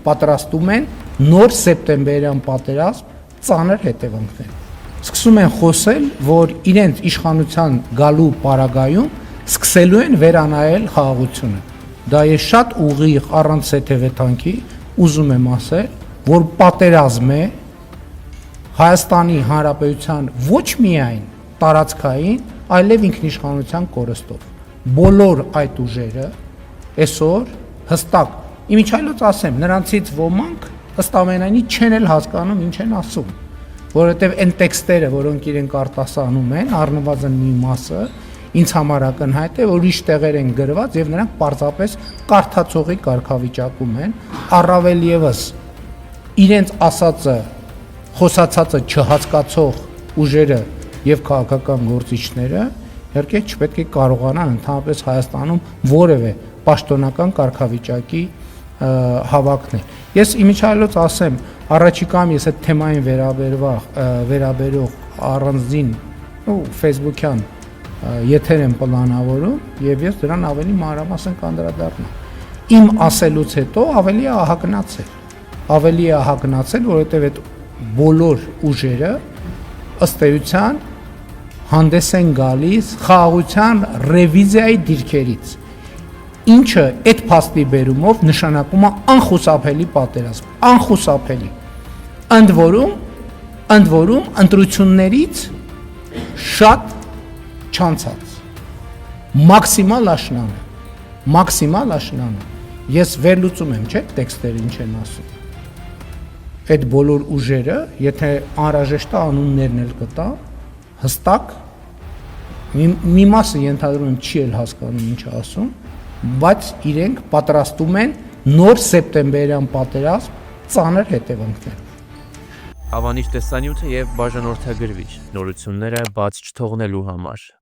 պատրաստում են նոր սեպտեմբերյան պատերազմ ծանր հետևանքներ։ Սկսում են խոսել, որ իրենց իշխանության գալու պարագայում սկսելու են վերանայել խաղաղությունը։ Դա ես շատ ուղիղ առանց հետևեթանքի ուզում եմ ասել, որ պատերազմ է Հայաստանի Հանրապետության ոչ միայն տարածքային, այլև ինքնիշխանության կորստով։ Բոլոր այդ ուժերը այսօր հստակ, իմիջիայլոց ասեմ, նրանցից ոմանք ըստ ամենայնի չեն էլ հասկանում ինչ են ասում, որովհետև այն տեքստերը, որոնք իրենք արտասանում են, առնվազն մի մասը, ինձ համար ակնհայտ է, որ ուրիշ տեղեր են գրված եւ նրանք պարզապես կարդացողի կարգավիճակում են, առավել եւս իրենց ասածը, խոսացածը չհասկացող ուժերը եւ քաղաքական գործիչները իհարկե չպետք է կարողանան ընդհանրապես Հայաստանում որևէ պաշտոնական կարգավիճակի հավակնել։ Ես իմիջիայլոց ասեմ, առաջիկայում ես այդ թեմային վերաբերող առանձին Facebook-յան եթեր եմ պլանավորում եւ ես դրան ավելի մանրամասն կանդրադառնամ։ Իմ ասելուց հետո ավելի է ահագնացել, որովհետեւ այդ բոլոր ուժերը ըստ էության հանդես են գալիս խաղաղության ռևիզիայի դիրքերից, ինչը այդ փաստի բերումով նշանակում է անխուսափելի պատերազմ, անխուսափելի։ Ընդ որում ընտրություններից շատ չանցած, մաքսիմալ աշնանը, ես վերլուծում եմ, չէ՞, տեքստերը ինչ են ասում։ Այդ բոլոր ուժերը, եթե անհրաժեշտ է անուններն էլ կտա, հստակ, մի մասը ենթադրում եմ չի էլ հասկանում ինչ ասում, բայց իրենք պատրաստում են նոր սեպտեմբերյան պատերազմ ծանր հետևանքներով։ Ավանիշ տեսանյութը եւ բաժանորդագրվիչ նորությունները բաց չթողնելու համար։